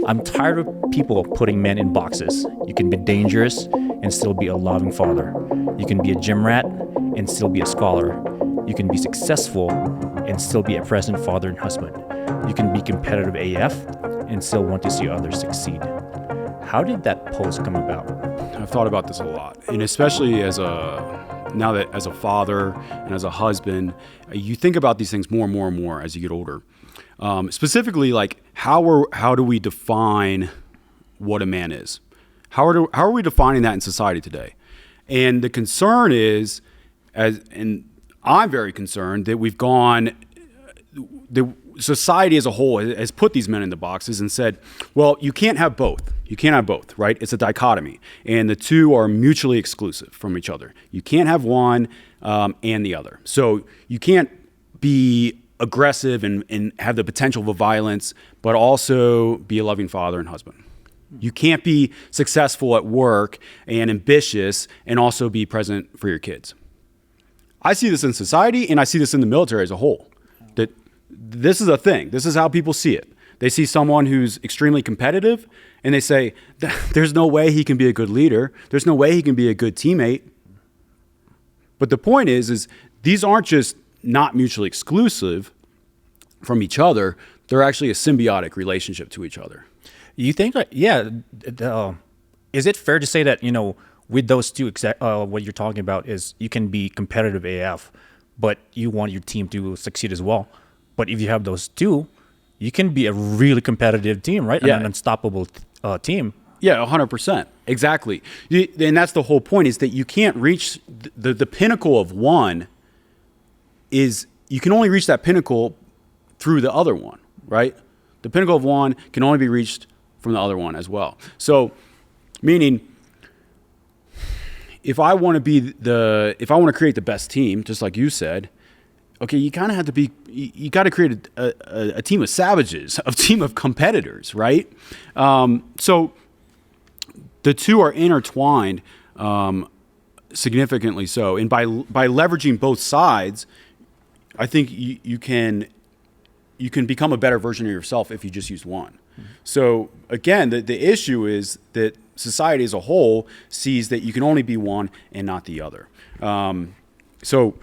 I'm tired of people putting men in boxes. You can be dangerous and still be a loving father. You can be a gym rat and still be a scholar. You can be successful and still be a present father and husband. You can be competitive AF and still want to see others succeed. How did that post come about? I've thought about this a lot, and especially as a father and as a husband, you think about these things more and more and more as you get older. Specifically, like how do we define what a man is? How are we defining that in society today? And the concern is, and I'm very concerned that the society as a whole has put these men into boxes and said, well, you can't have both. You can't have both, right? It's a dichotomy, and the two are mutually exclusive from each other. You can't have one and the other. So you can't be aggressive and have the potential for violence, but also be a loving father and husband. You can't be successful at work and ambitious and also be present for your kids. I see this in society, and I see this in the military as a whole, that this is a thing. This is how people see it. They see someone who's extremely competitive, and they say, there's no way he can be a good leader. There's no way he can be a good teammate. But the point is these aren't just not mutually exclusive from each other. They're actually a symbiotic relationship to each other. You think, is it fair to say that, with those two, what you're talking about is you can be competitive AF, but you want your team to succeed as well. But if you have those two, you can be a really competitive team, right? Yeah. An unstoppable team. Yeah, 100%. Exactly. And that's the whole point, is that you can't reach the pinnacle of one. Is you can only reach that pinnacle through the other one, right? The pinnacle of one can only be reached from the other one as well. So, meaning, if I want to create the best team, just like you said, okay, you kind of have to you got to create a team of savages, a team of competitors, right? So the two are intertwined, significantly so. And by leveraging both sides, I think you can become a better version of yourself if you just use one. Mm-hmm. So again, the issue is that society as a whole sees that you can only be one and not the other. So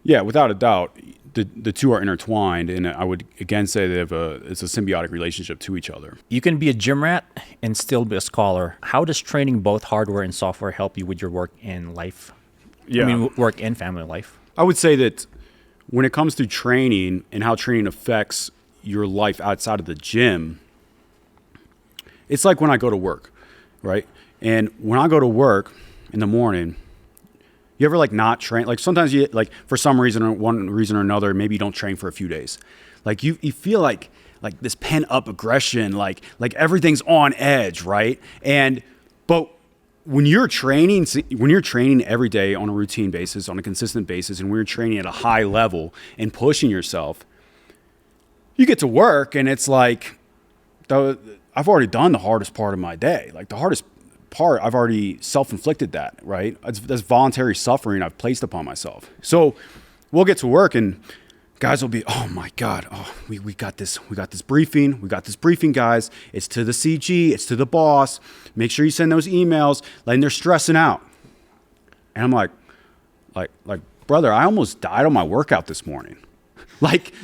yeah, without a doubt, the two are intertwined, and I would again say it's a symbiotic relationship to each other. You can be a gym rat and still be a scholar. How does training both hardware and software help you with your work and life? Yeah. Work and family life. I would say that when it comes to training and how training affects your life outside of the gym, it's like when I go to work, right? And when I go to work in the morning, you ever not train? Like sometimes you for some reason or one reason or another, maybe you don't train for a few days. Like you feel like this pent up aggression, like everything's on edge, right? But when you're training every day on a routine basis, on a consistent basis, and we're training at a high level and pushing yourself, you get to work and it's like, I've already done the hardest part of my day. Like the hardest part, I've already self-inflicted that, right? That's voluntary suffering I've placed upon myself. So we'll get to work and guys will be, oh my God, we got this briefing. We got this briefing, guys. It's to the CG, it's to the boss. Make sure you send those emails. And they're stressing out. And I'm like, brother, I almost died on my workout this morning.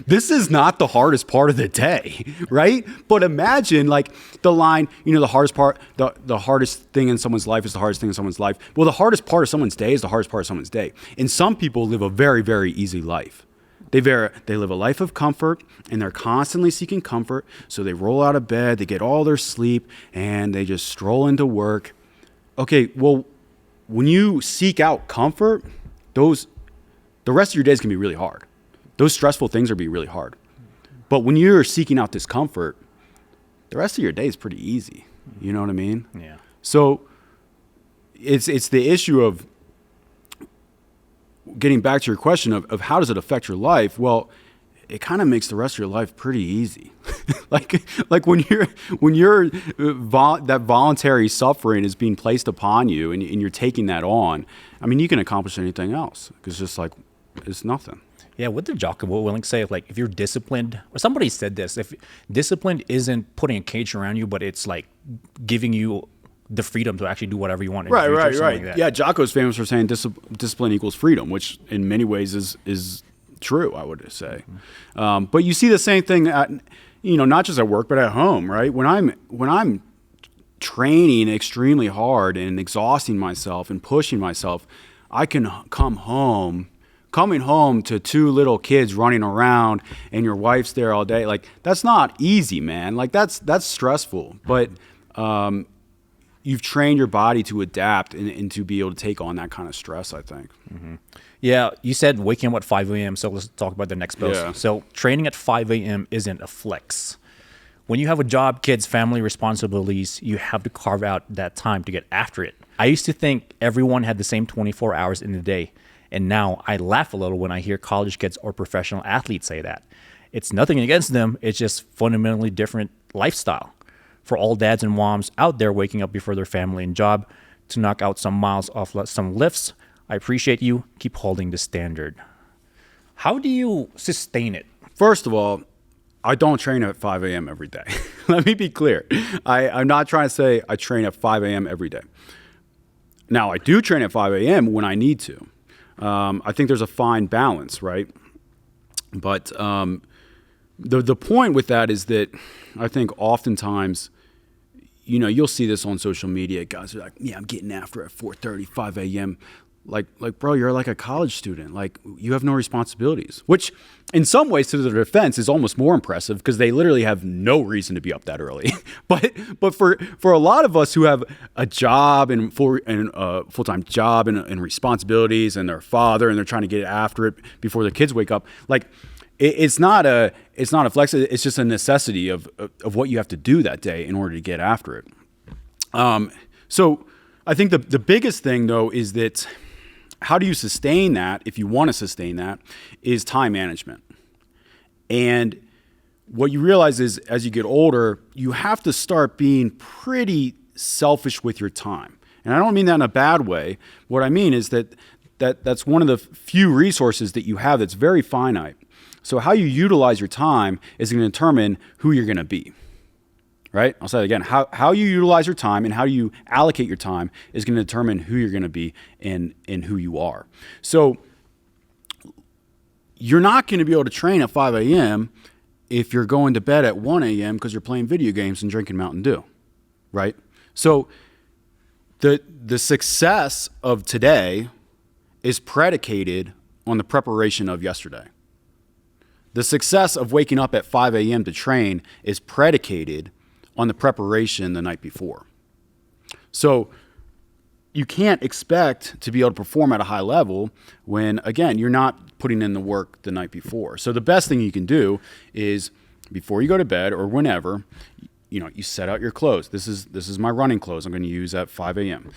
This is not the hardest part of the day, right? But imagine the line, the hardest part, the hardest thing in someone's life is the hardest thing in someone's life. Well, the hardest part of someone's day is the hardest part of someone's day. And some people live a very, very easy life. They live a life of comfort, and they're constantly seeking comfort. So they roll out of bed, they get all their sleep, and they just stroll into work. Okay, well, when you seek out comfort, the rest of your days can be really hard. Those stressful things are be really hard. But when you're seeking out discomfort, the rest of your day is pretty easy. You know what I mean? Yeah. So it's the issue of getting back to your question of how does it affect your life? Well, it kind of makes the rest of your life pretty easy. like when that voluntary suffering is being placed upon you and you're taking that on, I mean, you can accomplish anything else. It's just it's nothing. Yeah, what did Jocko Willink say? Like, if you're disciplined, or somebody said this, if disciplined isn't putting a cage around you, but it's like giving you the freedom to actually do whatever you want in the future, or something like that. Yeah, Jocko's famous for saying discipline equals freedom, which in many ways is true, I would say. But you see the same thing at, not just at work, but at home, right? When I'm training extremely hard and exhausting myself and pushing myself, I can coming home to two little kids running around and your wife's there all day. Like, that's not easy, man. Like, that's stressful, but you've trained your body to adapt and to be able to take on that kind of stress, I think. Yeah, you said waking up at 5 a.m., so let's talk about the next post. Yeah. So training at 5 a.m. isn't a flex. When you have a job, kids, family responsibilities, you have to carve out that time to get after it. I used to think everyone had the same 24 hours in the day, and now I laugh a little when I hear college kids or professional athletes say that. It's nothing against them, it's just fundamentally different lifestyle. For all dads and moms out there waking up before their family and job to knock out some miles off some lifts, I appreciate you. Keep holding the standard. How do you sustain it? First of all, I don't train at 5 a.m. every day. Let me be clear. I'm not trying to say I train at 5 a.m. every day. Now, I do train at 5 a.m. when I need to. I think there's a fine balance, right? But the point with that is that I think oftentimes, you'll see this on social media. Guys are like, yeah, I'm getting after at 4:30, 5 a.m. Like, bro, you're like a college student. Like, you have no responsibilities, which in some ways to their defense is almost more impressive because they literally have no reason to be up that early. but for a lot of us who have a job and full-time job and responsibilities and their father and they're trying to get after it before their kids wake up, like it's not a flex. It's just a necessity of what you have to do that day in order to get after it. So I think the biggest thing though is that how do you sustain that, if you want to sustain that, is time management. And what you realize is as you get older, you have to start being pretty selfish with your time. And I don't mean that in a bad way. What I mean is that's one of the few resources that you have that's very finite. So how you utilize your time is going to determine who you're going to be. Right? I'll say it again. How you utilize your time and how you allocate your time is going to determine who you're going to be and who you are. So you're not going to be able to train at 5 a.m. if you're going to bed at 1 a.m. because you're playing video games and drinking Mountain Dew. Right? So the success of today is predicated on the preparation of yesterday. The success of waking up at 5 a.m. to train is predicated on the preparation the night before. So you can't expect to be able to perform at a high level when, again, you're not putting in the work the night before. So the best thing you can do is before you go to bed or whenever, you set out your clothes. This is my running clothes I'm going to use at 5 a.m.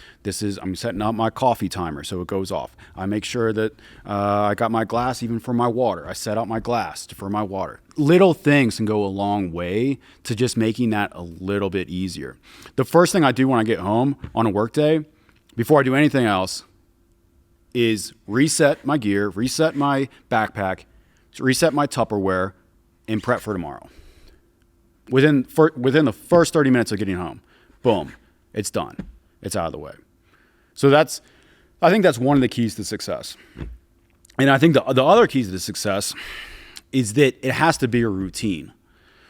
I'm setting up my coffee timer so it goes off. I make sure that I got my glass even for my water. I set out my glass for my water. Little things can go a long way to just making that a little bit easier. The first thing I do when I get home on a work day, before I do anything else, is reset my gear, reset my backpack, reset my Tupperware, and prep for tomorrow. Within the first 30 minutes of getting home, boom, it's done. It's out of the way. So I think that's one of the keys to success. And I think the other keys to success is that it has to be a routine.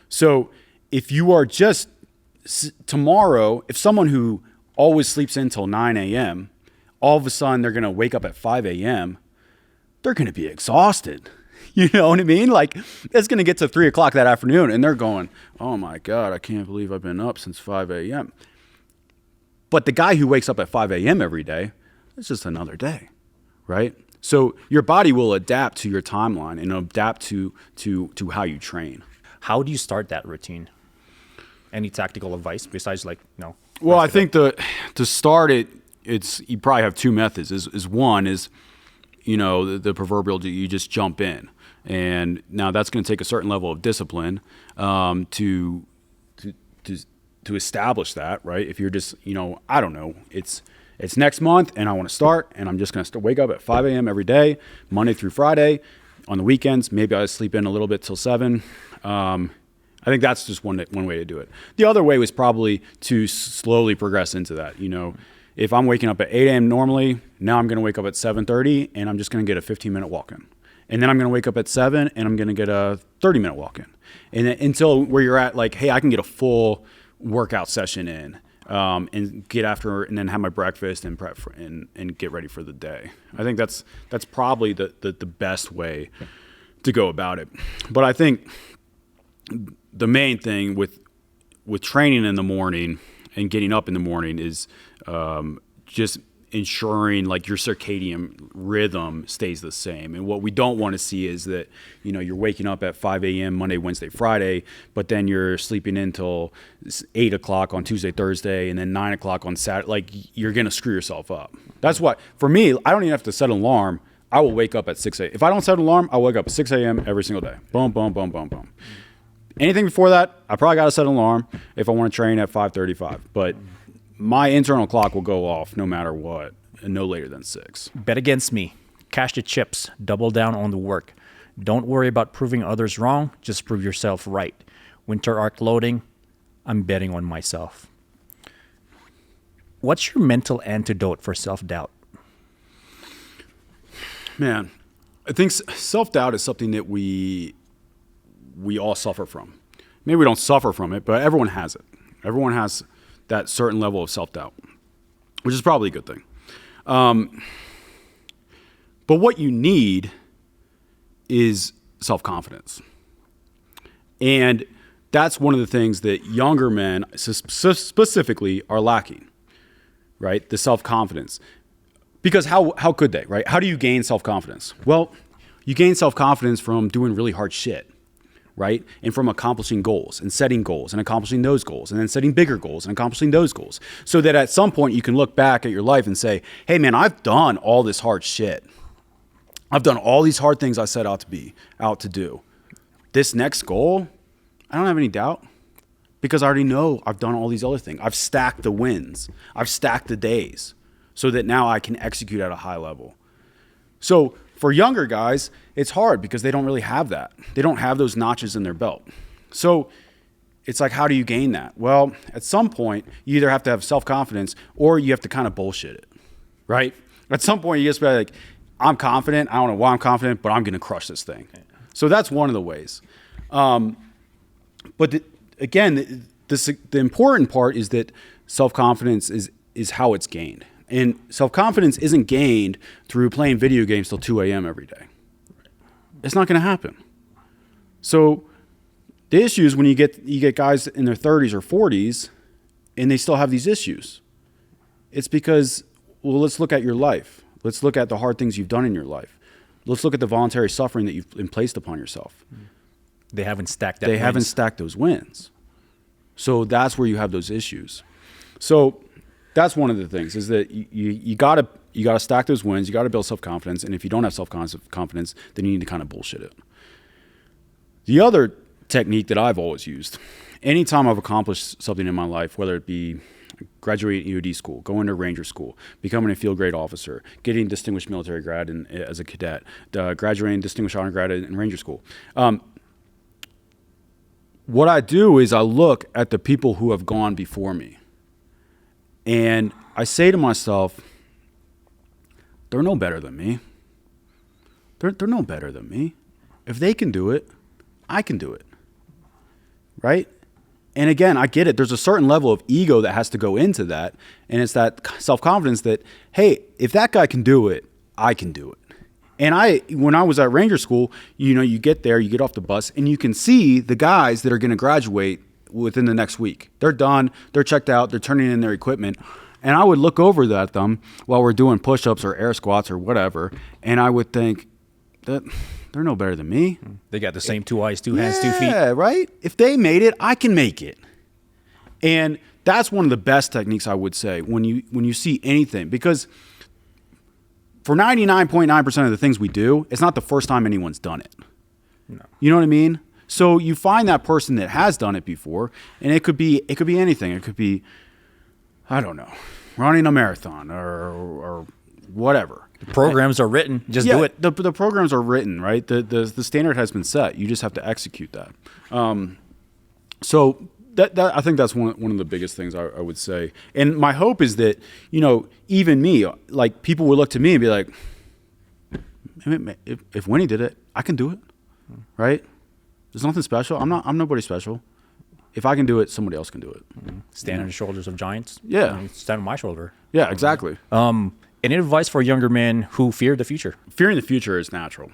So if you are just tomorrow, if someone who always sleeps until 9 a.m., all of a sudden they're going to wake up at 5 a.m., they're going to be exhausted. You know what I mean? Like, it's going to get to 3 o'clock that afternoon and they're going, oh my God, I can't believe I've been up since 5 a.m. But the guy who wakes up at 5 a.m. every day, it's just another day, right? So your body will adapt to your timeline and adapt to how you train. How do you start that routine? Any tactical advice besides Well, I think to start it, you probably have two methods. One is the proverbial you just jump in. And now that's going to take a certain level of discipline to establish that, right? If you're just, I don't know, it's next month and I want to start and I'm just going to wake up at 5 a.m. every day, Monday through Friday, On the weekends, maybe I sleep in a little bit till 7. I think that's just one way to do it. The other way was probably to slowly progress into that. You know, if I'm waking up at 8 a.m. normally, now I'm going to wake up at 7:30 and I'm just going to get a 15-minute walk in. And then I'm going to wake up at 7 and I'm going to get a 30-minute walk in. And then, until where you're at, like, hey, I can get a full workout session in and get after and then have my breakfast and prep for, and get ready for the day. I think that's probably the best way to go about it. But I think the main thing with training in the morning and getting up in the morning is just ensuring like your circadian rhythm stays the same. And what we don't want to see is that, you know, you're waking up at 5 a.m. Monday, Wednesday, Friday, but then you're sleeping until 8 o'clock on Tuesday, Thursday, and then 9 o'clock on Saturday. Like, you're going to screw yourself up. That's why, for me, I don't even have to set an alarm. I will wake up at 6 a.m. If I don't set an alarm, I'll wake up at 6 a.m. every single day. Boom, boom, boom, boom, boom. Anything before that, I probably got to set an alarm if I want to train at 5:35. But my internal clock will go off no matter what, and no later than 6. Bet against me. Cash the chips. Double down on the work. Don't worry about proving others wrong. Just prove yourself right. Winter arc loading. I'm betting on myself. What's your mental antidote for self-doubt? Man, I think self-doubt is something that we all suffer from. Maybe we don't suffer from it, but everyone has it. Everyone has that certain level of self-doubt, which is probably a good thing. But what you need is self-confidence. And that's one of the things that younger men specifically are lacking, right? The self-confidence. Because how could they, right? How do you gain self-confidence? Well, you gain self-confidence from doing really hard shit, right? And from accomplishing goals and setting goals and accomplishing those goals and then setting bigger goals and accomplishing those goals. So that at some point you can look back at your life and say, hey man, I've done all this hard shit. I've done all these hard things I set out to do. This next goal, I don't have any doubt because I already know I've done all these other things. I've stacked the wins. I've stacked the days so that now I can execute at a high level. So for younger guys, it's hard because they don't really have that. They don't have those notches in their belt. So it's like, how do you gain that? Well, at some point, you either have to have self-confidence or you have to kind of bullshit it, right? At some point, you just be like, I'm confident. I don't know why I'm confident, but I'm going to crush this thing. So that's one of the ways. But again, the important part is that self-confidence is how it's gained. And self-confidence isn't gained through playing video games till 2 a.m. every day. It's not going to happen. So the issue is when you get guys in their 30s or 40s and they still have these issues. It's because, well, let's look at your life. Let's look at the hard things you've done in your life. Let's look at the voluntary suffering that you've placed upon yourself. They haven't stacked that. They haven't stacked those wins. So that's where you have those issues. So that's one of the things is that you gotta stack those wins. You gotta build self-confidence. And if you don't have self-confidence, then you need to kind of bullshit it. The other technique that I've always used, anytime I've accomplished something in my life, whether it be graduating EOD school, going to Ranger school, becoming a field grade officer, getting distinguished military grad as a cadet, graduating distinguished honor grad in Ranger school. What I do is I look at the people who have gone before me. And I say to myself, they're no better than me. They're no better than me. If they can do it, I can do it. Right? And again, I get it. There's a certain level of ego that has to go into that. And it's that self-confidence that, hey, if that guy can do it, I can do it. And when I was at Ranger school, you get there, you get off the bus, and you can see the guys that are going to graduate within the next week. They're done. They're checked out. They're turning in their equipment. And I would look over at them while we're doing push-ups or air squats or whatever, and I would think that they're no better than me. They got the same 2 eyes, 2 hands, 2 feet. Yeah, right? If they made it, I can make it. And that's one of the best techniques, I would say, when you see anything. Because for 99.9% of the things we do, it's not the first time anyone's done it. No. You know what I mean? So you find that person that has done it before, and it could be anything. It could be, I don't know, running a marathon or whatever. The programs are written. Just do it. The programs are written, right? The standard has been set. You just have to execute that. So that I think that's one of the biggest things I would say. And my hope is that, even me, like people would look to me and be like, if Winnie did it, I can do it, right? There's nothing special. I'm nobody special. If I can do it, somebody else can do it. Stand on the shoulders of giants. Yeah. Stand on my shoulder. Yeah, exactly. Any advice for younger men who fear the future? Fearing the future is natural.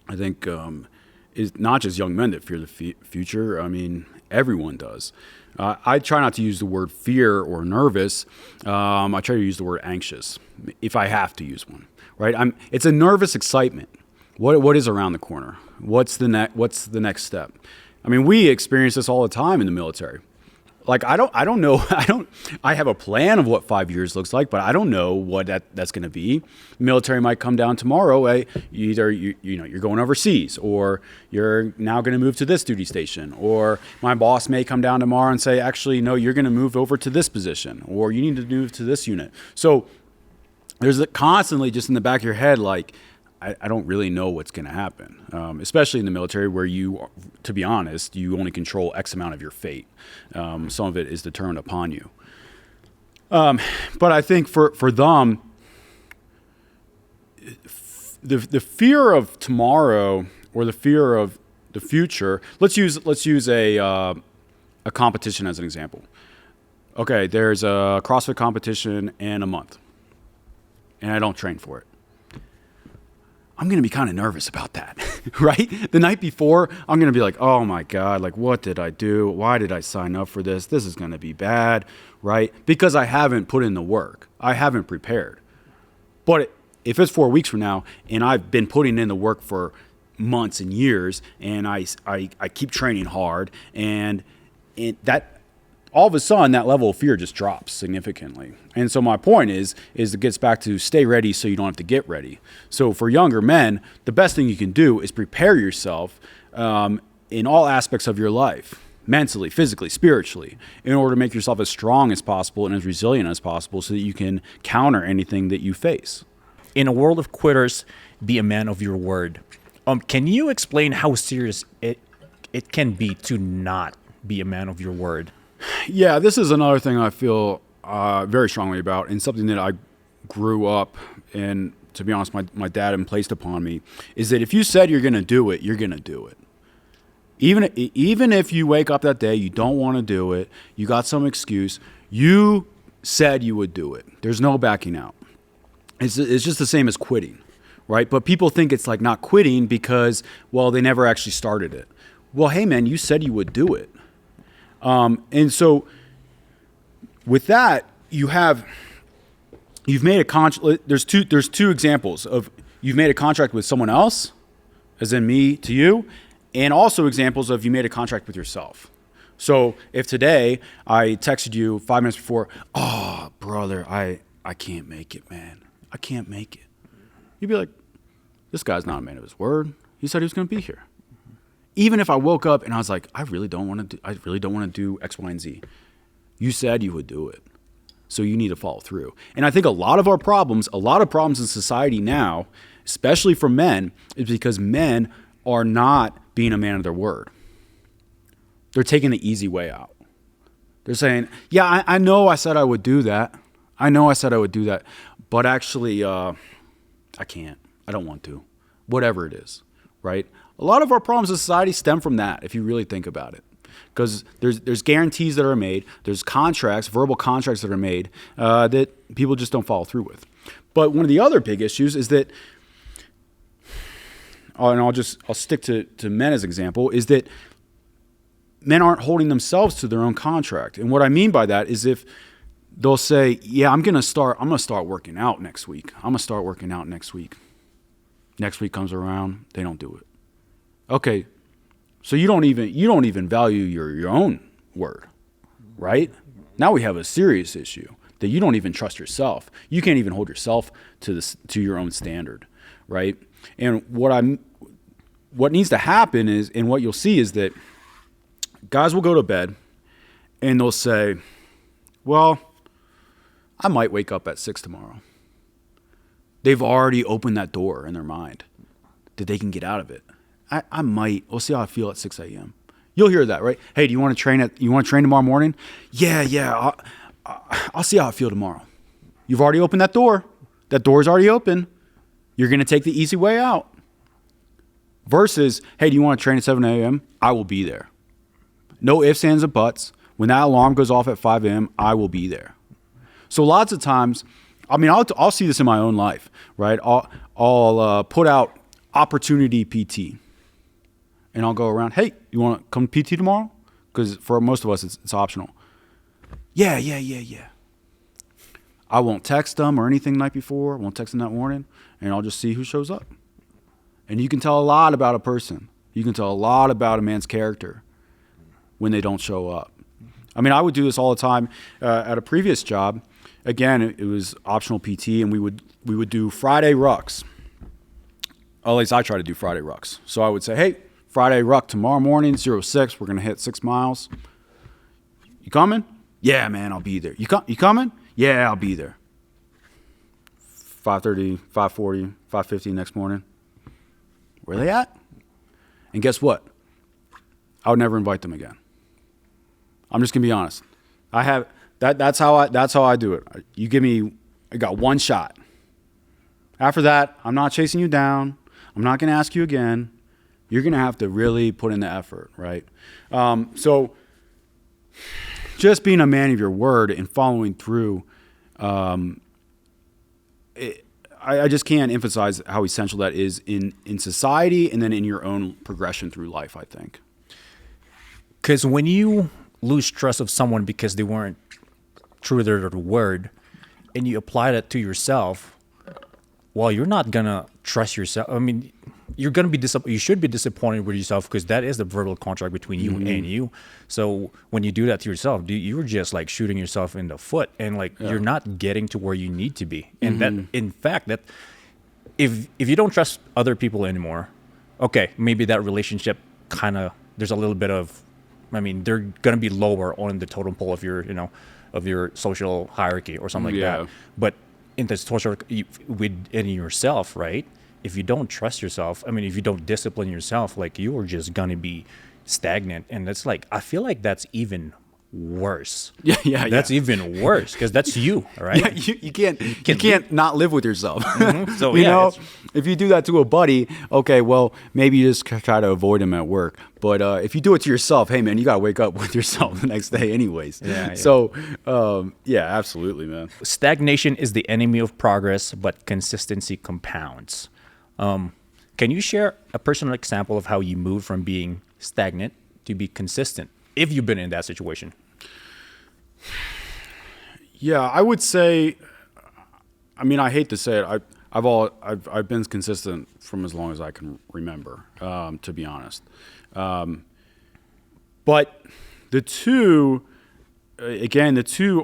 I think it's not just young men that fear the future. I mean, everyone does. I try not to use the word fear or nervous. I try to use the word anxious if I have to use one. Right? It's a nervous excitement. What is around the corner? What's the next step? I mean, we experience this all the time in the military. Like I don't know. I have a plan of what 5 years looks like, but I don't know what that's going to be. Military might come down tomorrow. Either you're going overseas, or you're now going to move to this duty station, or my boss may come down tomorrow and say, actually, no, you're going to move over to this position, or you need to move to this unit. So there's constantly just in the back of your head, like, I don't really know what's going to happen, especially in the military where you, to be honest, you only control X amount of your fate. Some of it is determined upon you. But I think for them, the fear of tomorrow or the fear of the future, let's use a competition as an example. Okay, there's a CrossFit competition in a month, and I don't train for it. I'm going to be kind of nervous about that, right? The night before, I'm going to be like, oh my God, like what did I do? Why did I sign up for this? This is going to be bad, right? Because I haven't put in the work. I haven't prepared. But if it's 4 weeks from now and I've been putting in the work for months and years, and I keep training hard, and that all of a sudden that level of fear just drops significantly. And so my point is it gets back to stay ready so you don't have to get ready. So for younger men, the best thing you can do is prepare yourself in all aspects of your life, mentally, physically, spiritually, in order to make yourself as strong as possible and as resilient as possible so that you can counter anything that you face. In a world of quitters, be a man of your word. Can you explain how serious it can be to not be a man of your word? Yeah, this is another thing I feel very strongly about, and something that I grew up, and to be honest, my dad implaced upon me, is that if you said you're going to do it, you're going to do it. Even if you wake up that day, you don't want to do it, you got some excuse, you said you would do it. There's no backing out. It's just the same as quitting, right? But people think it's like not quitting because, well, they never actually started it. Well, hey, man, you said you would do it. And so with that, you've made a contract. There's two examples of you've made a contract with someone else, as in me to you, and also examples of you made a contract with yourself. So if today I texted you 5 minutes before, oh, brother, I can't make it, man. I can't make it. You'd be like, this guy's not a man of his word. He said he was going to be here. Even if I woke up and I was like, I really don't want to do X, Y, and Z. You said you would do it. So you need to follow through. And I think a lot of problems in society now, especially for men, is because men are not being a man of their word. They're taking the easy way out. They're saying, yeah, I know I said I would do that. But actually, I can't. I don't want to. Whatever it is, right? A lot of our problems in society stem from that, if you really think about it. Because there's guarantees that are made, there's contracts, verbal contracts that are made that people just don't follow through with. But one of the other big issues is that, and I'll stick to men as an example, is that men aren't holding themselves to their own contract. And what I mean by that is if they'll say, yeah, I'm gonna start working out next week. Next week comes around, they don't do it. Okay, so you don't even value your own word, right? Now we have a serious issue that you don't even trust yourself. You can't even hold yourself to your own standard, right? And what needs to happen is, and what you'll see is that guys will go to bed and they'll say, well, I might wake up at 6 tomorrow. They've already opened that door in their mind that they can get out of it. I might. We'll see how I feel at 6 a.m. You'll hear that, right? Hey, you want to train tomorrow morning? Yeah. I'll see how I feel tomorrow. You've already opened that door. That door's already open. You're going to take the easy way out. Versus, hey, do you want to train at 7 a.m.? I will be there. No ifs, ands, or buts. When that alarm goes off at 5 a.m., I will be there. So lots of times, I mean, I'll see this in my own life, right? I'll put out opportunity PT. And I'll go around, hey, you want to come PT tomorrow? Because for most of us, it's optional. Yeah. I won't text them or anything the night before. I won't text them that morning. And I'll just see who shows up. And you can tell a lot about a person. You can tell a lot about a man's character when they don't show up. I mean, I would do this all the time at a previous job. Again, it was optional PT, and we would do Friday rucks. At least I try to do Friday rucks. So I would say, hey, Friday ruck tomorrow morning, 06. We're going to hit 6 miles. You coming? Yeah, man, I'll be there. You coming? Yeah, I'll be there. 5:30, 5:40, 5:50 next morning. Where are they at? And guess what? I would never invite them again. I'm just going to be honest. That's how I do it. I got one shot. After that, I'm not chasing you down. I'm not going to ask you again. You're going to have to really put in the effort, right? So just being a man of your word and following through, I just can't emphasize how essential that is in society and then in your own progression through life, I think. Because when you lose trust of someone because they weren't true to their word and you apply that to yourself, well, you're not going to trust yourself. I mean, you're going to be you should be disappointed with yourself because that is the verbal contract between you and you. So when you do that to yourself, you're just like shooting yourself in the foot and you're not getting to where you need to be. And that, in fact, that if you don't trust other people anymore, okay, maybe that relationship there's a little bit of, they're going to be lower on the totem pole of your social hierarchy or something like that. But in the social, within yourself, right? If you don't trust yourself, if you don't discipline yourself, you are just going to be stagnant. And it's I feel like that's even worse. Yeah. That's even worse because that's you, right? Yeah, you can't not live with yourself. Mm-hmm. So, if you do that to a buddy, okay, well, maybe you just try to avoid him at work. But if you do it to yourself, hey, man, you got to wake up with yourself the next day anyways. Yeah. So, absolutely, man. Stagnation is the enemy of progress, but consistency compounds. Can you share a personal example of how you moved from being stagnant to be consistent, if you've been in that situation? Yeah, I would say, I hate to say it, I've been consistent from as long as I can remember, to be honest. But the two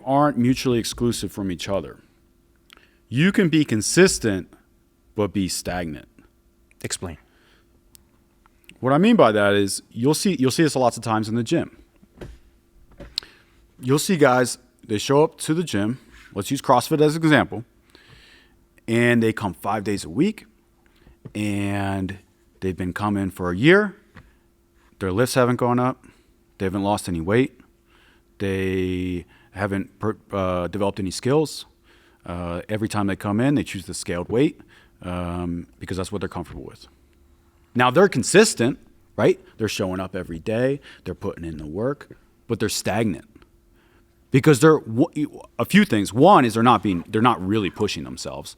aren't mutually exclusive from each other. You can be consistent but be stagnant. Explain. What I mean by that is you'll see this lots of times in the gym. You'll see guys, they show up to the gym. Let's use CrossFit as an example. And they come 5 days a week. And they've been coming for a year. Their lifts haven't gone up. They haven't lost any weight. They haven't developed any skills. Every time they come in, they choose the scaled weight because that's what they're comfortable with. Now, they're consistent, right? They're showing up every day. They're putting in the work, but they're stagnant because they're a few things. One is they're not really pushing themselves.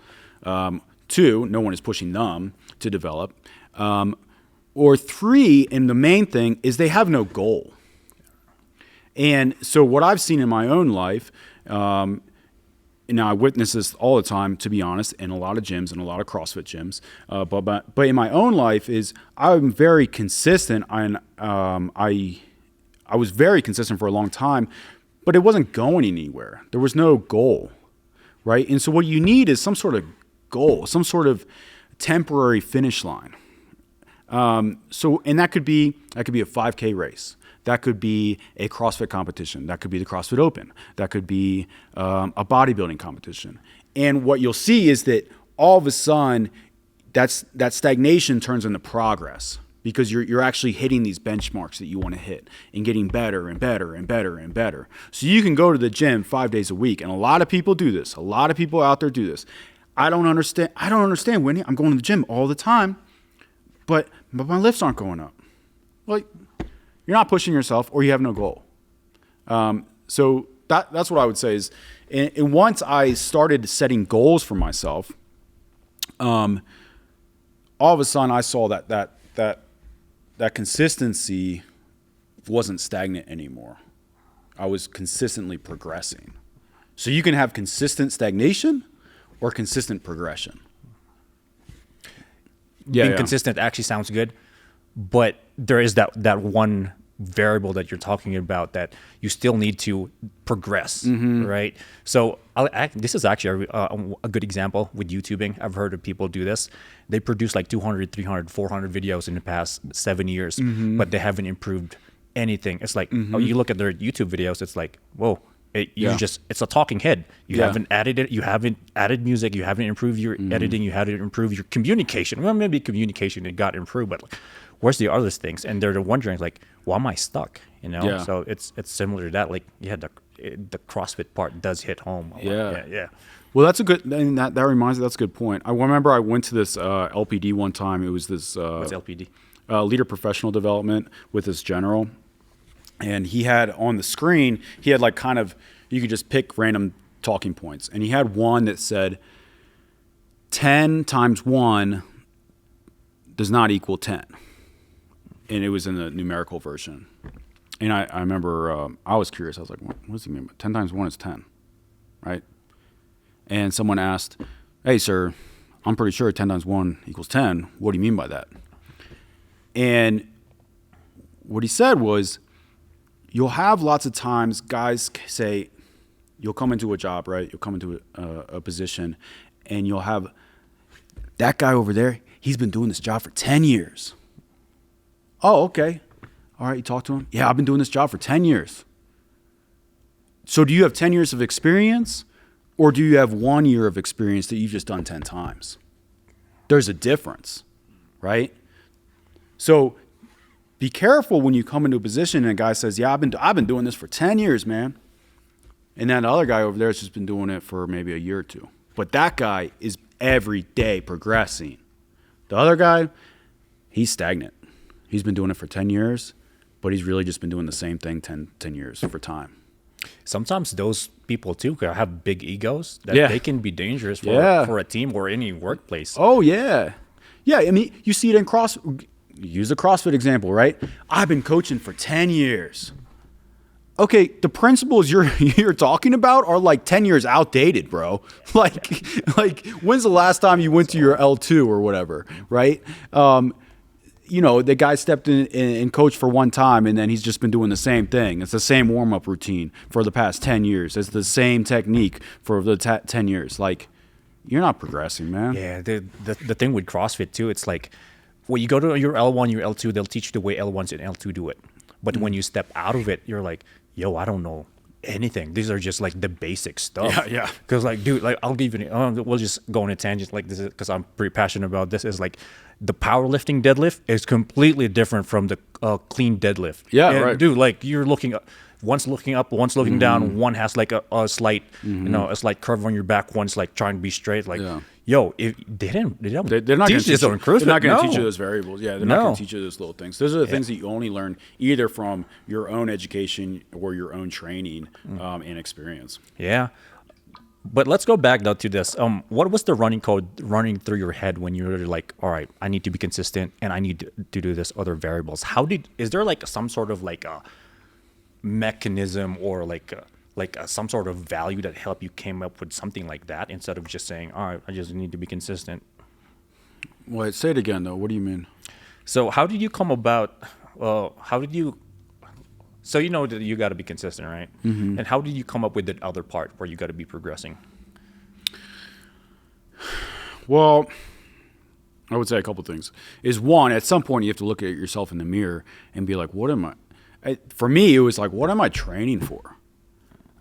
Two, no one is pushing them to develop. Or three, and the main thing is they have no goal. And so what I've seen in my own life, and now I witness this all the time, to be honest, in a lot of gyms and a lot of CrossFit gyms. But in my own life is I'm very consistent. And I was very consistent for a long time, but it wasn't going anywhere. There was no goal, right? And so what you need is some sort of goal, some sort of temporary finish line. And that could be a 5K race. That could be a CrossFit competition. That could be the CrossFit Open. That could be a bodybuilding competition. And what you'll see is that all of a sudden that stagnation turns into progress because you're actually hitting these benchmarks that you want to hit and getting better and better and better and better. So you can go to the gym 5 days a week, and a lot of people do this. A lot of people out there do this. I don't understand, Winnie. I'm going to the gym all the time, but my lifts aren't going up. Well, you're not pushing yourself, or you have no goal. So that's what I would say is, and once I started setting goals for myself, all of a sudden I saw that consistency wasn't stagnant anymore. I was consistently progressing. So you can have consistent stagnation or consistent progression. Being consistent actually sounds good, but there is that one variable that you're talking about that you still need to progress, right? So this is actually a good example with YouTubing. I've heard of people do this. They produce like 200, 300, 400 videos in the past 7 years, but they haven't improved anything. It's like, you look at their YouTube videos, it's like, whoa, it's a talking head. You haven't added it. You haven't added music. You haven't improved your editing. You haven't improved your communication. Well, maybe communication, it got improved, but like, where's the other things? And they're wondering like, why am I stuck? So it's similar to that. Like, the CrossFit part does hit home. Yeah. Well, that's a good, and that reminds me, that's a good point. I remember I went to this LPD one time. It was this what's LPD? Leader Professional Development with this general, and he had on the screen, he had like kind of, you could just pick random talking points, and he had one that said 10 times 1 does not equal 10. And it was in the numerical version. And I remember I was curious. I was like, what does he mean? 10 times 1 is 10, right? And someone asked, hey, sir, I'm pretty sure 10 times 1 equals 10. What do you mean by that? And what he said was, you'll have lots of times guys say, you'll come into a job, right? You'll come into a position, and you'll have that guy over there, he's been doing this job for 10 years. Oh, okay. All right, you talk to him? Yeah, I've been doing this job for 10 years. So do you have 10 years of experience, or do you have 1 year of experience that you've just done 10 times? There's a difference, right? So be careful when you come into a position and a guy says, yeah, I've been doing this for 10 years, man. And then the other guy over there has just been doing it for maybe a year or two. But that guy is every day progressing. The other guy, he's stagnant. He's been doing it for 10 years, but he's really just been doing the same thing 10 years for time. Sometimes those people too have big egos that they can be dangerous for a team or any workplace. Oh, yeah. Yeah, I mean, you see it in use the CrossFit example, right? I've been coaching for 10 years. Okay, the principles you're talking about are like 10 years outdated, bro. Like when's the last time you went to your L2 or whatever, right? The guy stepped in and coached for one time, and then he's just been doing the same thing. It's the same warm-up routine for the past 10 years. It's the same technique for the 10 years. Like, you're not progressing, man. Yeah, the thing with CrossFit, too, it's like, when you go to your L1, your L2, they'll teach you the way L1s and L2 do it. But when you step out of it, you're like, yo, I don't know anything. These are just like the basic stuff. Yeah. Because like, dude, like I'll give you, we'll just go on a tangent like this because I'm pretty passionate about this. Is like the powerlifting deadlift is completely different from the clean deadlift. Yeah, and, right. Dude, like you're looking up. One's looking up, one's looking down. One has like a slight, a slight curve on your back. One's like trying to be straight. Like, yo, if they're not teach this on CrossFit. They're not going to teach you those variables. Yeah, they're not going to teach you those little things. Those are the things that you only learn either from your own education or your own training and experience. Yeah. But let's go back though to this. What was the running code running through your head when you were like, all right, I need to be consistent and I need to do this other variables? Is there like some sort of like a mechanism or like some sort of value that helped you came up with something like that instead of just saying, all right, I just need to be consistent? Wait, say it again though. What do you mean? So how did you come about? So you know that you got to be consistent, right? Mm-hmm. And how did you come up with that other part where you got to be progressing? Well, I would say a couple things. Is one, at some point you have to look at yourself in the mirror and be like, what am I? For me, it was like, what am I training for?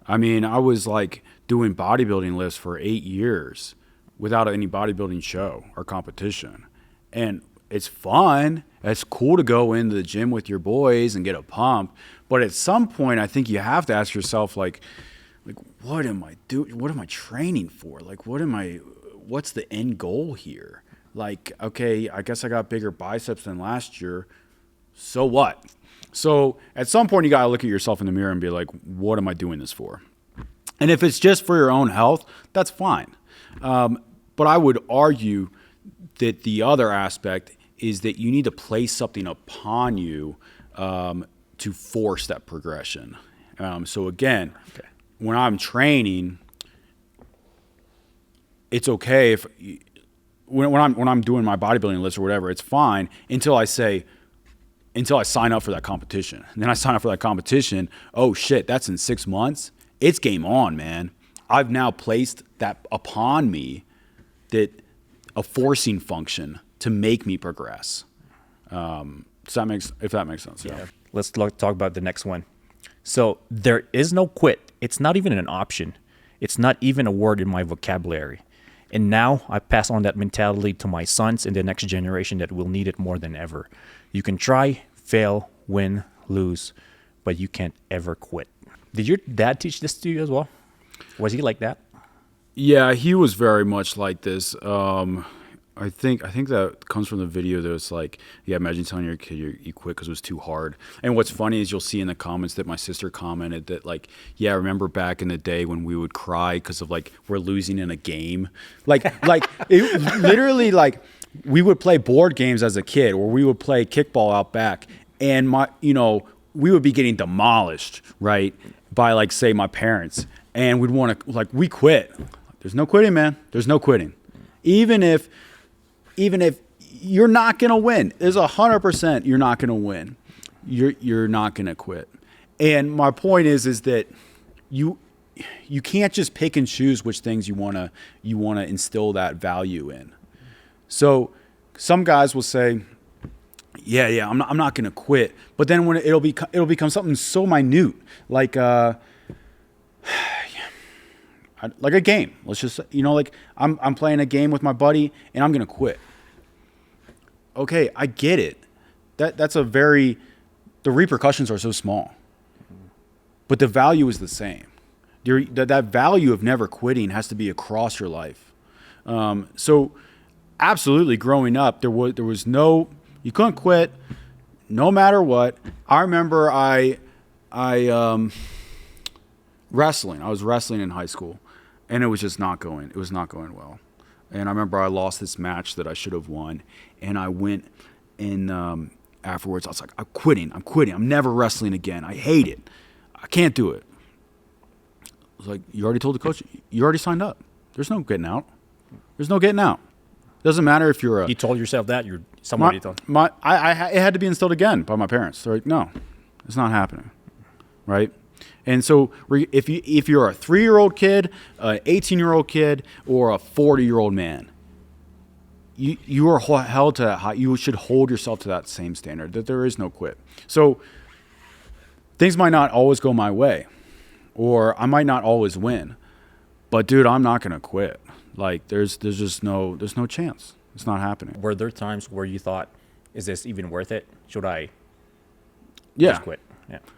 I mean, I was like doing bodybuilding lifts for 8 years without any bodybuilding show or competition. And it's fun. It's cool to go into the gym with your boys and get a pump. But at some point, I think you have to ask yourself, like what am I doing? What am I training for? Like, what's the end goal here? Like, okay, I guess I got bigger biceps than last year. So what? So at some point, you got to look at yourself in the mirror and be like, what am I doing this for? And if it's just for your own health, that's fine. But I would argue that the other aspect is that you need to place something upon you to force that progression. So again, when I'm training, it's okay if when I'm doing my bodybuilding list or whatever, it's fine until I sign up for that competition. And then I sign up for that competition. Oh shit, that's in 6 months. It's game on, man. I've now placed that upon me, that a forcing function to make me progress. If that makes sense. Yeah. Let's talk about the next one. So there is no quit. It's not even an option. It's not even a word in my vocabulary. And now I pass on that mentality to my sons and the next generation that will need it more than ever. You can try, fail, win, lose, but you can't ever quit. Did your dad teach this to you as well? Was he like that? Yeah, he was very much like this. I think that comes from the video that was like, yeah, imagine telling your kid you quit because it was too hard. And what's funny is you'll see in the comments that my sister commented that like, yeah, I remember back in the day when we would cry because of like we're losing in a game. Like it literally like we would play board games as a kid, or we would play kickball out back, and we would be getting demolished, right, by like say my parents, and we'd want to like we quit. There's no quitting, man. There's no quitting. Even if you're not gonna win, there's 100% you're not gonna win. You're not gonna quit. And my point is that you can't just pick and choose which things you wanna instill that value in. So some guys will say, yeah, I'm not gonna quit. But then when it'll become something so minute, like like a game. Let's just like I'm playing a game with my buddy and I'm gonna quit. Okay, I get it. The repercussions are so small, but the value is the same. That value of never quitting has to be across your life. So absolutely, growing up, there was no, you couldn't quit no matter what. I remember wrestling. I was wrestling in high school, and it was just not going. It was not going well. And I remember I lost this match that I should have won, and I went in afterwards. I was like, I'm quitting. I'm never wrestling again. I hate it. I can't do it. I was like, you already told the coach. You already signed up. There's no getting out. There's no getting out. Doesn't matter if you're You told yourself that? Somebody told. It had to be instilled again by my parents. They're like, no, it's not happening, right? And so if you're a 3-year-old kid, an 18-year-old kid, or a 40-year-old man, you are held to that high. You should hold yourself to that same standard, that there is no quit. So things might not always go my way, or I might not always win, but dude, I'm not gonna quit. Like there's no chance. It's not happening. Were there times where you thought, is this even worth it? Should I just quit?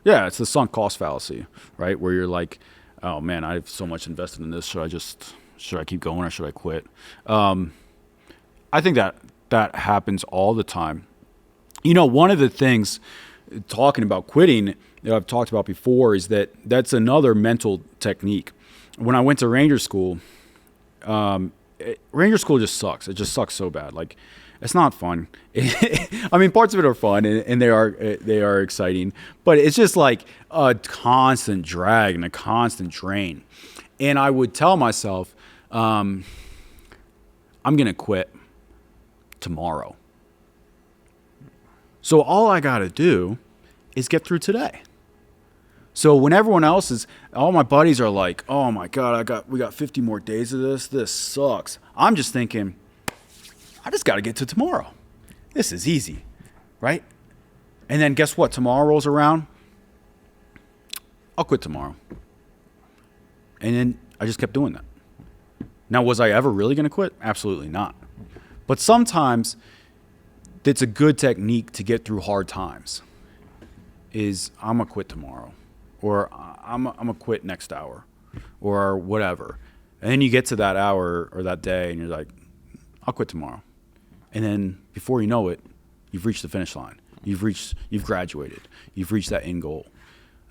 Yeah, it's the sunk cost fallacy, right? Where you're like, oh man, I have so much invested in this. Should I keep going or should I quit? I think that happens all the time. One of the things talking about quitting that I've talked about before is that's another mental technique. When I went to Ranger School, Ranger School just sucks. It just sucks so bad. Like, it's not fun. I mean, parts of it are fun and they are exciting, but it's just like a constant drag and a constant drain. And I would tell myself, I'm going to quit tomorrow. So all I got to do is get through today. So when everyone else all my buddies are like, oh my God, we got 50 more days of this. This sucks. I'm just thinking, I just got to get to tomorrow. This is easy, right? And then guess what? Tomorrow rolls around. I'll quit tomorrow. And then I just kept doing that. Now, was I ever really going to quit? Absolutely not. But sometimes it's a good technique to get through hard times is I'm going to quit tomorrow, or I'm going to quit next hour, or whatever. And then you get to that hour or that day and you're like, I'll quit tomorrow. And then before you know it, you've reached the finish line. You've graduated. You've reached that end goal.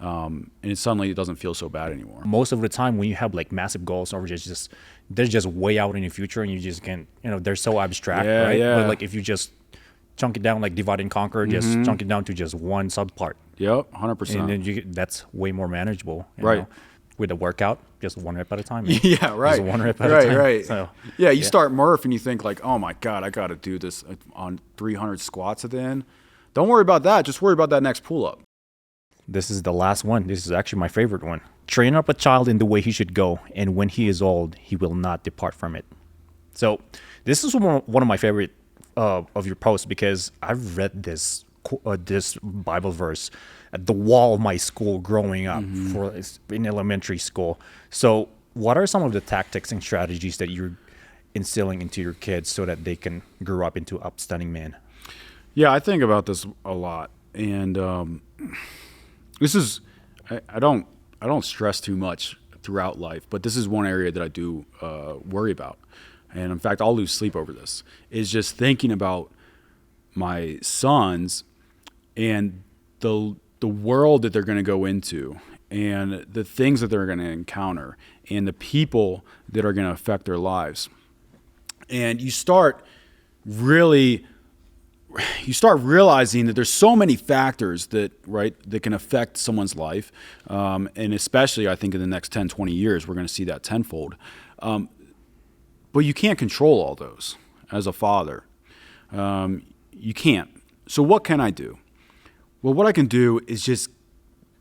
And suddenly it doesn't feel so bad anymore. Most of the time when you have like massive goals or just they're just way out in the future and you just can't, they're so abstract, right? Yeah. But like if you just chunk it down, like divide and conquer, just chunk it down to just one subpart. Yep, 100%. And then that's way more manageable. Right. Know? With a workout, just one rep at a time. Yeah, right. Just one rep at a time. Right. So, yeah, you start Murph and you think like, oh my God, I got to do this on 300 squats at the end. Don't worry about that. Just worry about that next pull-up. This is the last one. This is actually my favorite one. Train up a child in the way he should go, and when he is old, he will not depart from it. So this is one of my favorite of your posts because I've read this Bible verse at the wall of my school growing up in elementary school. So what are some of the tactics and strategies that you're instilling into your kids so that they can grow up into upstanding men? Yeah, I think about this a lot, and this is I don't stress too much throughout life, but this is one area that I do worry about, and in fact, I'll lose sleep over this. Is just thinking about my sons and the world that they're going to go into, and the things that they're going to encounter, and the people that are going to affect their lives, and you start realizing that there's so many factors that can affect someone's life. And especially I think in the next 10, 20 years, we're going to see that tenfold. But you can't control all those as a father. You can't. So what can I do? Well, what I can do is just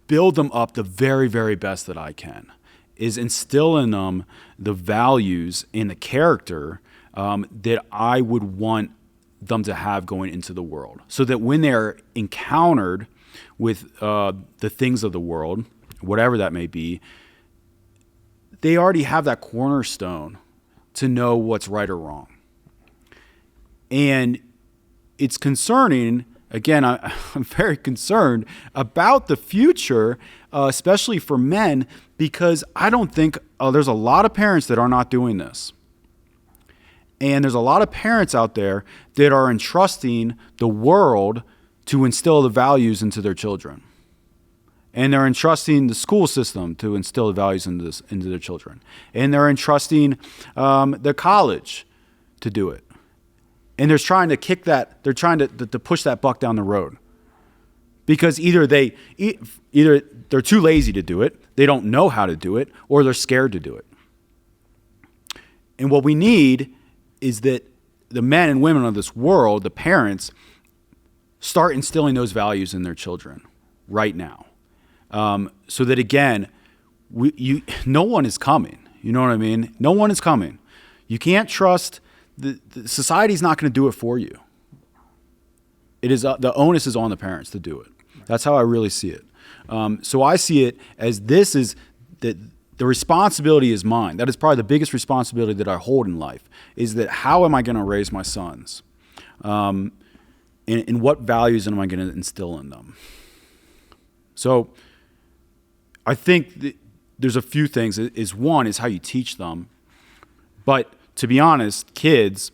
build them up the very, very best that I can, is instill in them the values and the character that I would want them to have going into the world, so that when they're encountered with the things of the world, whatever that may be, they already have that cornerstone to know what's right or wrong. And it's concerning, again, I'm very concerned about the future, especially for men, because I don't think there's a lot of parents that are not doing this. And there's a lot of parents out there that are entrusting the world to instill the values into their children. And they're entrusting the school system to instill the values into their children. And they're entrusting the college to do it. And they're trying to they're trying to push that buck down the road. Because either they're too lazy to do it, they don't know how to do it, or they're scared to do it. And what we need is that the men and women of this world, the parents, start instilling those values in their children right now. So that, again, no one is coming. You know what I mean? No one is coming. You can't trust, the society's not going to do it for you. It is the onus is on the parents to do it. That's how I really see it. So I see it as this is that the responsibility is mine. That is probably the biggest responsibility that I hold in life, is that how am I going to raise my sons? And what values am I going to instill in them? So I think there's a few things. One is how you teach them. But to be honest, kids,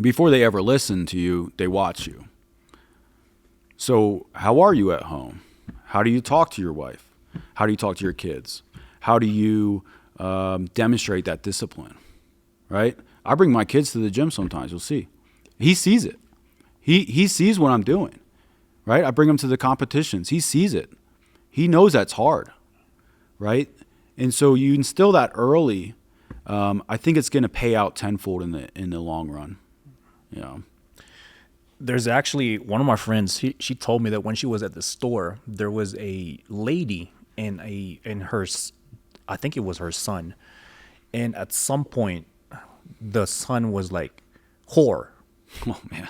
before they ever listen to you, they watch you. So how are you at home? How do you talk to your wife? How do you talk to your kids? How do you demonstrate that discipline, right? I bring my kids to the gym sometimes. You'll see. He sees it. He sees what I'm doing, right? I bring him to the competitions. He sees it. He knows that's hard, right? And so you instill that early. I think it's going to pay out tenfold in the long run. Yeah. There's actually one of my friends. She told me that when she was at the store, there was a lady and her, I think it was her son, and at some point, the son was like, "Whore." Oh man.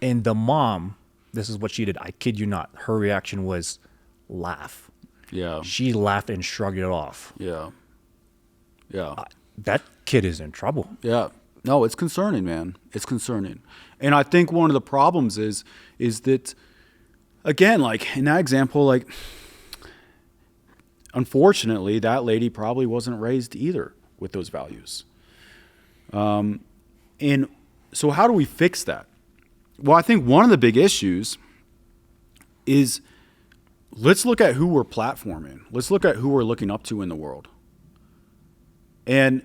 And the mom, this is what she did. I kid you not. Her reaction was laugh. Yeah. She laughed and shrugged it off. Yeah. Yeah. that kid is in trouble. Yeah. No, it's concerning, man. It's concerning. And I think one of the problems is that, again, like in that example, like, unfortunately, that lady probably wasn't raised either with those values. And so how do we fix that? Well, I think one of the big issues is, let's look at who we're platforming. Let's look at who we're looking up to in the world. And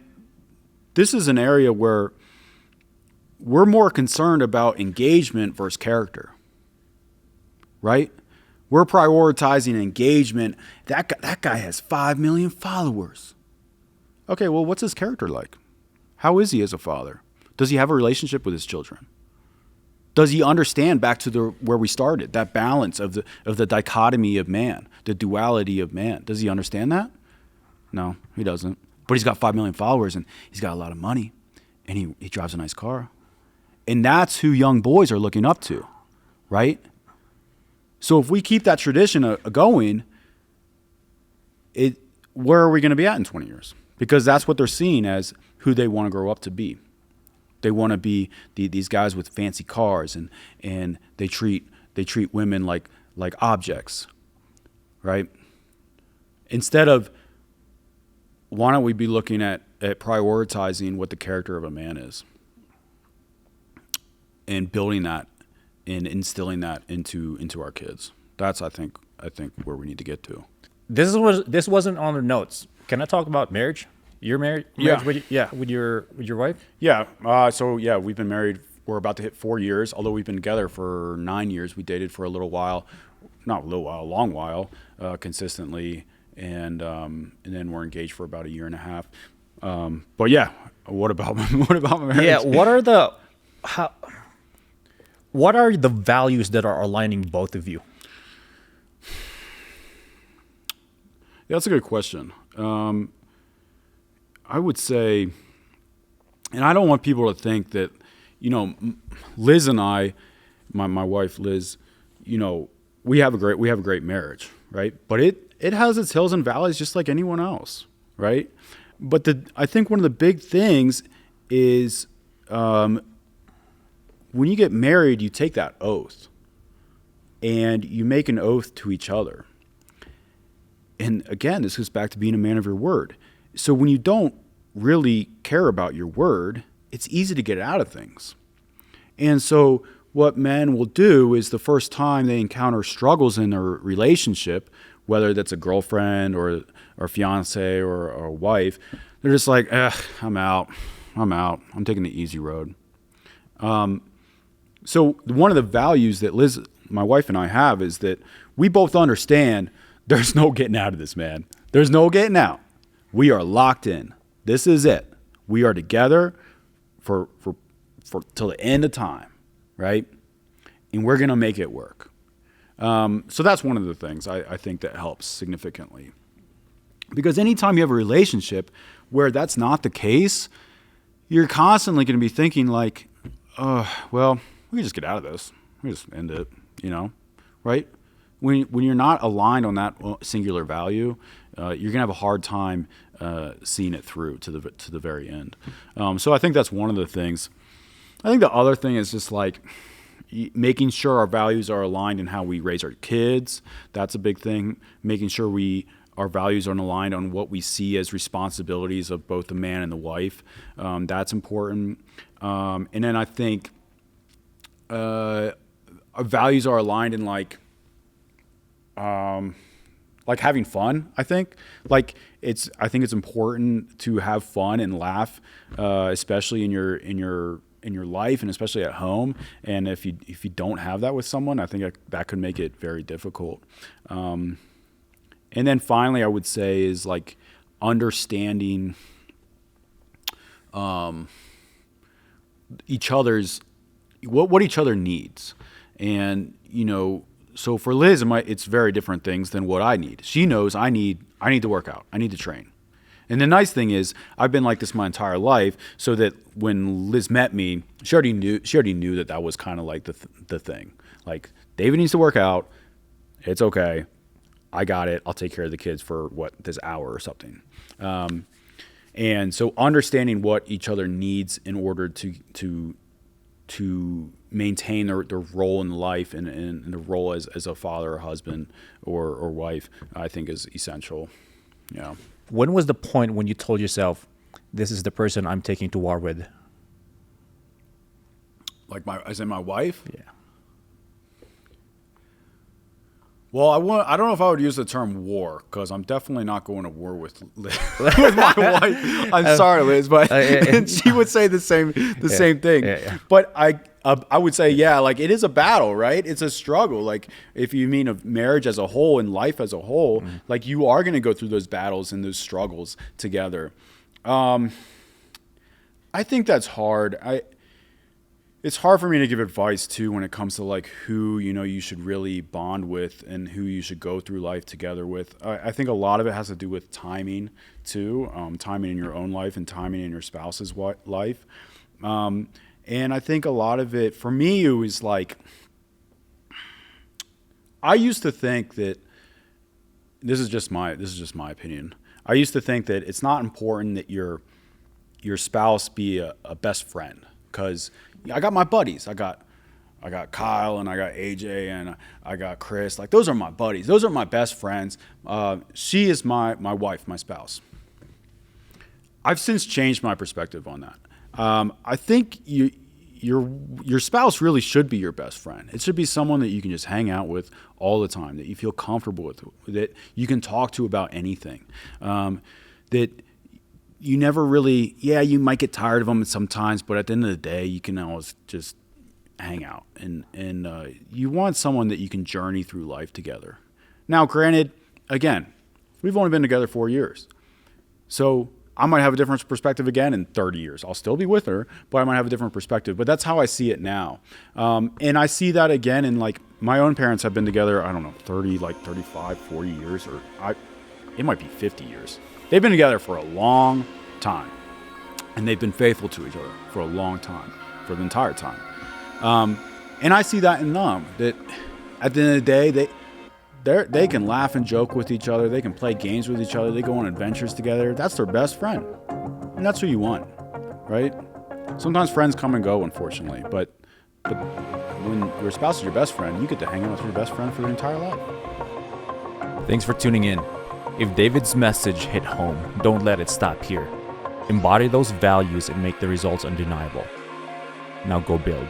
this is an area where we're more concerned about engagement versus character, right? We're prioritizing engagement. That guy has 5 million followers. Okay, well, what's his character like? How is he as a father? Does he have a relationship with his children? Does he understand, back to where we started, that balance of the dichotomy of man, the duality of man? Does he understand that? No, he doesn't. But he's got 5 million followers, and he's got a lot of money, and he drives a nice car. And that's who young boys are looking up to, right? So if we keep that tradition going, where are we going to be at in 20 years? Because that's what they're seeing as who they want to grow up to be. They want to be these guys with fancy cars, and they treat women like objects, right? Instead of, why don't we be looking at prioritizing what the character of a man is, and building that and instilling that into our kids? That's I think where we need to get to. This wasn't on the notes. Can I talk about marriage? Your marriage? Yeah. With your wife? Yeah. So yeah, we've been married. We're about to hit 4 years. Although we've been together for 9 years. We dated for a little while, not a little while, a long while, consistently, and then we're engaged for about 1.5 years. But yeah, what about marriage? Yeah. What are the values that are aligning both of you? Yeah, that's a good question. I would say, and I don't want people to think that, Liz and I, my wife Liz, we have a great marriage, right? But it has its hills and valleys just like anyone else, right? But I think one of the big things is, when you get married, you take that oath, and you make an oath to each other. And again, this goes back to being a man of your word. So when you don't really care about your word, it's easy to get out of things. And so what men will do is, the first time they encounter struggles in their relationship, whether that's a girlfriend or fiance or a wife, they're just like, I'm out. I'm taking the easy road. So one of the values that Liz, my wife, and I have is that we both understand there's no getting out of this, man. There's no getting out. We are locked in. This is it. We are together for till the end of time, right? And we're gonna make it work. So that's one of the things I think that helps significantly. Because anytime you have a relationship where that's not the case, you're constantly going to be thinking like, well, we can just get out of this. We just end it, right? When you're not aligned on that singular value, you're going to have a hard time seeing it through to the very end. So I think that's one of the things. I think the other thing is just like making sure our values are aligned in how we raise our kids. That's a big thing. Making sure our values are aligned on what we see as responsibilities of both the man and the wife. That's important. And then I think our values are aligned in like having fun. I think I think it's important to have fun and laugh, especially in your life and especially at home. And if you don't have that with someone, I think that could make it very difficult. And then finally, I would say is like understanding each other's what each other needs. And so for Liz, it's very different things than what I need. She knows I need to work out. I need to train. And the nice thing is I've been like this my entire life, so that when Liz met me, she already knew that was kind of like the thing. Like, David needs to work out. It's okay. I got it. I'll take care of the kids for this hour or something. And so understanding what each other needs in order to maintain their role in life and the role as a father or husband or wife, I think is essential. Yeah. When was the point when you told yourself, this is the person I'm taking to war with? Like as in my wife? Yeah. Well, I don't know if I would use the term war, because I'm definitely not going to war with with my wife. I'm sorry, Liz, but and she would say the same thing. Yeah. But I would say, yeah, like it is a battle, right? It's a struggle. Like if you mean of marriage as a whole and life as a whole, like you are going to go through those battles and those struggles together. I think that's hard. It's hard for me to give advice too when it comes to like who, you should really bond with and who you should go through life together with. I think a lot of it has to do with timing too, timing in your own life and timing in your spouse's life. And I think a lot of it for me, it was like, I used to think that this is just my opinion. I used to think that it's not important that your spouse be a best friend, because I got my buddies. I got Kyle and I got AJ and I got Chris. Like those are my buddies. Those are my best friends. She is my wife, my spouse. I've since changed my perspective on that. I think your spouse really should be your best friend. It should be someone that you can just hang out with all the time, that you feel comfortable with, that you can talk to about anything, that you never really, you might get tired of them sometimes, but at the end of the day, you can always just hang out. And you want someone that you can journey through life together. Now, granted, again, we've only been together 4 years. So I might have a different perspective again in 30 years. I'll still be with her, but I might have a different perspective. But that's how I see it now. And I see that again in like my own parents have been together, I don't know, 35, 40 years, or it might be 50 years. They've been together for a long time, and they've been faithful to each other for a long time, for the entire time. And I see that in them, that at the end of the day, they can laugh and joke with each other. They can play games with each other. They go on adventures together. That's their best friend, and that's who you want, right? Sometimes friends come and go, unfortunately, but when your spouse is your best friend, you get to hang out with your best friend for your entire life. Thanks for tuning in. If David's message hit home, don't let it stop here. Embody those values and make the results undeniable. Now go build.